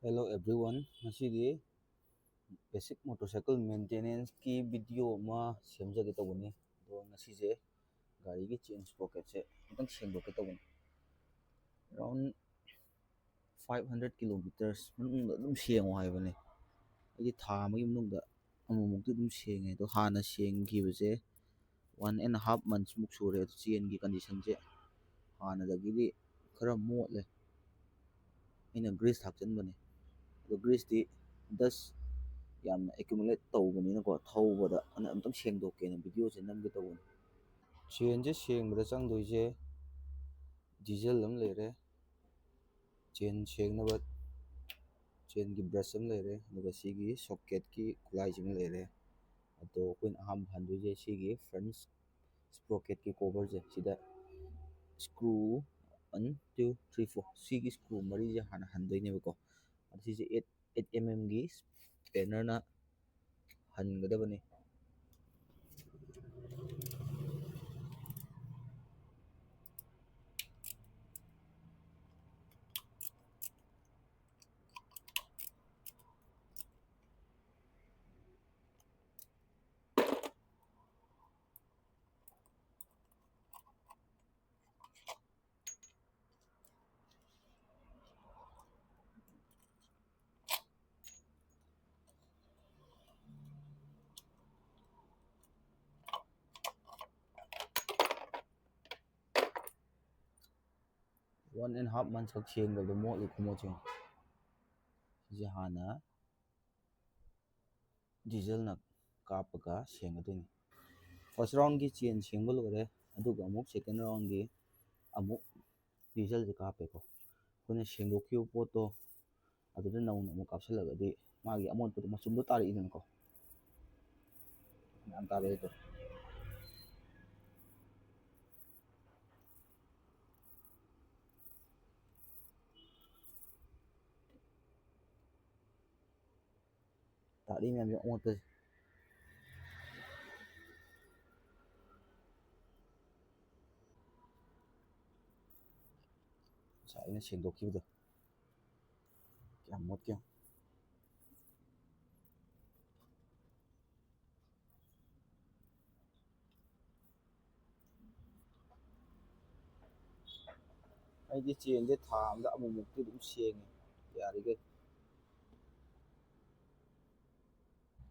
Hello everyone. Masidi basic motorcycle maintenance ki video ma semjage tawani. Do ngasije gari gi chain sprocket se itang sengdoke tawani. Around 500 kilometers manung dum sengo haibane. Agi tha magi manung da amumuk dum senge do hana sengki bese 1.5 months muk sure to chain gi condition je hana dagidi khara motle ina grease thakchanbane. Do grease di dust ꯌꯥꯝꯅ ꯑꯦꯀꯨꯃꯨꯂꯦꯠ ꯇꯧꯕꯅꯤꯅꯀꯣ ꯊꯧꯕꯗ ꯑꯅ ꯑꯝꯇꯪ ꯁꯦꯡꯗꯣꯛꯀꯦꯅ ꯚꯤꯗꯤꯑꯣꯁꯦ ꯅꯝꯒꯦ ꯇꯧꯕꯅꯤ ꯆꯦꯟꯁꯦ ꯁꯦꯡꯕꯗ ꯆꯪꯗꯣꯏꯁꯦ diesel ꯑꯃ ꯂꯩꯔꯦ, ꯆꯦꯟ ꯁꯦꯡꯅꯕ ꯆꯦꯟꯒꯤ brush ꯑꯃ ꯂꯩꯔꯦ, ꯑꯗꯨꯒ ꯁꯤꯒꯤ ꯁꯣꯀꯦꯠꯀꯤ ꯈꯨꯠꯂꯥꯏꯁꯤꯃ ꯂꯩꯔꯦ. ꯑꯗꯣ ꯑꯩꯈꯣꯏꯅ ꯑꯍꯥꯟꯕ ꯍꯟꯗꯣꯏꯁꯦ ꯁꯤꯒꯤ ꯐ꯭ꯔꯟꯠ ꯁ꯭ꯄ꯭ꯔꯣꯀꯦꯠꯀꯤ ꯀꯣꯚꯔꯁꯦ ꯁꯤꯗ ꯁꯀ꯭ꯔꯨ 1 2 3 4 ꯁꯤꯒꯤ ꯁꯀ꯭ꯔꯨ ꯃꯔꯤꯁꯦ ꯍꯥꯟꯅ ꯍꯟꯗꯣꯏꯅꯦꯕꯀꯣ. ꯑꯗꯣ ꯁꯤꯁꯦ 8mm ꯒꯤ ꯁ꯭ꯄꯦꯅꯔꯅ ꯍꯟꯒꯗꯕꯅꯤ. 1.5 months ꯈꯛ ꯁꯦꯡꯗꯕꯗ ꯃꯣꯠꯂꯤ ꯈꯨꯃꯣꯠꯁꯦ. ꯁꯤꯁꯦ ꯍꯥꯟꯅ ꯗꯤꯖꯜꯅ ꯀꯥꯞꯄꯒ ꯁꯦꯡꯒꯗꯣꯏꯅꯤ. ꯐꯥꯔꯁ ꯔꯥꯎꯟꯒꯤ ꯆꯦꯟ ꯁꯦꯡꯕ ꯂꯣꯏꯔꯦ, ꯑꯗꯨꯒ ꯑꯃꯨꯛ ꯁꯦꯀꯦꯟ ꯔꯥꯎꯟꯒꯤ ꯑꯃꯨꯛ ꯗꯤꯖꯜꯁꯦ ꯀꯥꯞꯄꯦꯀꯣ. ꯑꯩꯈꯣꯏꯅ ꯁꯦꯡꯗꯣꯛꯈꯤꯕ ꯄꯣꯠꯇꯣ ꯑꯗꯨꯗ ꯅꯧꯅ ꯑꯃꯨꯛ ꯀꯥꯞꯁꯤꯜꯂꯒꯗꯤ ꯃꯥꯒꯤ ꯑꯃꯣꯠꯄꯗꯣ ꯃꯆꯨꯝꯗꯣ ꯇꯥꯔꯛꯏꯗꯅꯀꯣ. ꯌꯥꯝ ꯇꯥꯔꯛꯏꯗꯣ ꯇꯥꯔꯤ ꯃꯌꯥꯝꯁꯦ ꯑꯃꯣꯠꯄꯁꯦ. ꯉꯁꯥꯏ ꯑꯩꯅ ꯁꯦꯡꯗꯣꯛꯈꯤꯕꯗꯣ ꯀꯌꯥꯝ ꯃꯣꯠꯀꯦ. ꯑꯩꯗꯤ ꯆꯦꯟꯁꯦ ꯊꯥ ꯑꯃꯗ ꯑꯃꯨꯛꯃꯨꯛꯇꯤ ꯑꯗꯨꯝ ꯁꯦꯡꯉꯦ ꯌꯥꯔꯤꯈꯩ.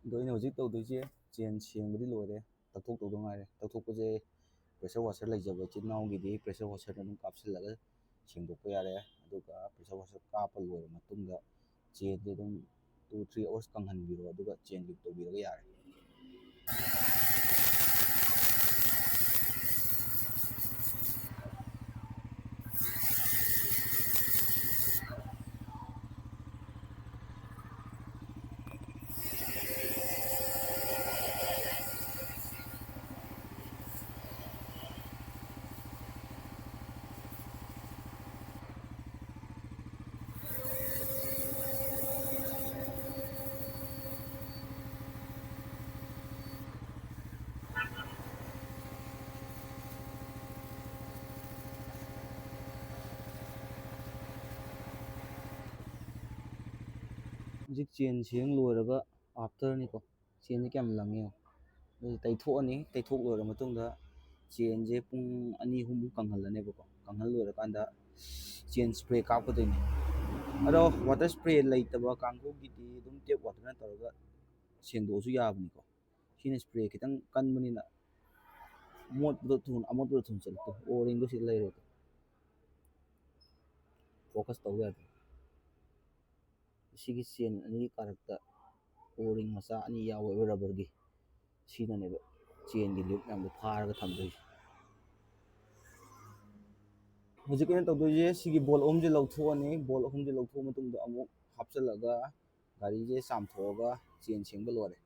ꯑꯗꯣ ꯑꯩꯅ ꯍꯧꯖꯤꯛ ꯇꯧꯗꯣꯏꯁꯦ ꯆꯦꯟ ꯁꯦꯡꯕꯗꯤ ꯂꯣꯏꯔꯦ, ꯇꯛꯊꯣꯛꯇꯧꯗ ꯉꯥꯏꯔꯦ. ꯇꯛꯊꯣꯛꯄꯁꯦ ꯄ꯭ꯔꯦꯁꯔ ꯋꯥꯁꯔ ꯂꯩꯖꯕ ꯏꯆꯤꯜ ꯏꯅꯥꯎꯒꯤꯗꯤ ꯄ꯭ꯔꯦꯁꯔ ꯋꯥꯁꯔꯗ ꯑꯗꯨꯝ ꯀꯥꯞꯁꯤꯜꯂꯒ ꯁꯦꯡꯗꯣꯛꯄ ꯌꯥꯔꯦ. ꯑꯗꯨꯒ ꯄ꯭ꯔꯦꯁꯔ ꯋꯥꯁꯔ ꯀꯥꯞꯄ ꯂꯣꯏꯔꯕ ꯃꯇꯨꯡꯗ ꯆꯦꯟꯁꯦ ꯑꯗꯨꯝ 2-3 ꯑꯋꯥꯔꯁ ꯀꯪꯍꯟꯕꯤꯔꯣ, ꯑꯗꯨꯒ ꯆꯦꯟ ꯂꯤꯞ ꯇꯧꯕꯤꯔꯒ ꯌꯥꯔꯦ. ꯍꯧꯖꯤꯛ ꯆꯦꯟ ꯁꯦꯡ ꯂꯣꯏꯔꯒ ꯑꯥꯐꯇꯔꯅꯤꯀꯣ. ꯆꯦꯟꯁꯦ ꯀꯌꯥꯝ ꯂꯪꯉꯦ. ꯑꯗꯨ ꯇꯩꯊꯣꯛꯑꯅꯤ. ꯇꯩꯊꯣꯛ ꯂꯣꯏꯔ ꯃꯇꯨꯡꯗ ꯆꯦꯟꯁꯦ ꯄꯨꯡ 2-3ꯃꯨꯛ ꯀꯪꯍꯜꯂꯅꯦꯕꯀꯣ. ꯀꯪꯍꯜ ꯂꯣꯏꯔꯀꯥꯟꯗ ꯆꯦꯟ ꯁ꯭ꯄ꯭ꯔꯦ ꯀꯥꯞꯀꯗꯣꯏꯅꯤ. ꯑꯗꯣ ꯋꯥꯇꯔ ꯁ꯭ꯄ꯭ꯔꯦ ꯂꯩꯇꯕ ꯀꯥꯡꯕꯨꯒꯤꯗꯤ ꯑꯗꯨꯝ ꯇꯦꯞ ꯋꯥꯇꯔꯅ ꯇꯧꯔꯒ ꯁꯦꯡꯗꯣꯛꯑꯁꯨ ꯌꯥꯕꯅꯤꯀꯣ. ꯁꯤꯅ ꯁ꯭ꯄ꯭ꯔꯦ ꯈꯤꯇꯪ ꯀꯟꯕꯅꯤꯅ ꯑꯃꯣꯠꯄꯗꯣ ꯊꯨꯅ ꯆꯠꯂꯛꯇꯣ. ꯑꯣꯔꯤꯡꯗꯣ ꯁꯤꯗ ꯂꯩꯔꯦꯗꯣ. ꯐꯣꯀꯁ ꯇꯧꯕ ꯌꯥꯗꯦ. ꯁꯤꯒꯤ ꯆꯦꯟ ꯑꯅꯤꯒꯤ ꯀꯥꯔꯛꯇ ꯑꯣꯔꯤꯡ ꯃꯆꯥ ꯑꯅꯤ ꯌꯥꯎꯋꯦꯕ ꯔꯕꯔꯒꯤ. ꯁꯤꯅꯅꯦꯕ ꯆꯦꯟꯒꯤ ꯂꯨꯞ ꯃꯌꯥꯝꯗꯣ ꯐꯥꯔꯒ ꯊꯝꯗꯣꯏꯁꯦ. ꯍꯧꯖꯤꯛ ꯑꯩꯅ ꯇꯧꯗꯣꯏꯁꯦ ꯁꯤꯒꯤ ꯕꯣꯜ ꯑꯍꯨꯝꯁꯦ ꯂꯧꯊꯣꯛꯑꯅꯤ. ꯕꯣꯜ ꯑꯍꯨꯝꯁꯦ ꯂꯧꯊꯣꯛꯑ ꯃꯇꯨꯡꯗ ꯑꯃꯨꯛ ꯍꯥꯞꯆꯤꯜꯂꯒ ꯒꯥꯔꯤꯁꯦ ꯆꯥꯝꯊꯣꯛꯑꯒ ꯆꯦꯟ ꯁꯦꯡꯕ ꯂꯣꯏꯔꯦ.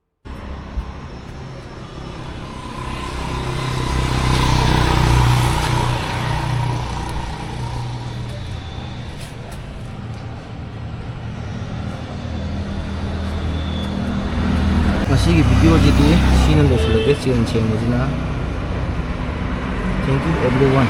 ꯃꯁꯤꯒꯤ ꯚꯤꯗꯤꯑꯣꯁꯤꯗꯤ ꯁꯤꯅ ꯂꯣꯏꯁꯤꯜꯂꯒꯦ ꯆꯦꯟ ꯁꯦꯡꯕꯁꯤꯅ. Thank you ꯑꯦꯚ꯭ꯔꯤꯋꯥꯟ.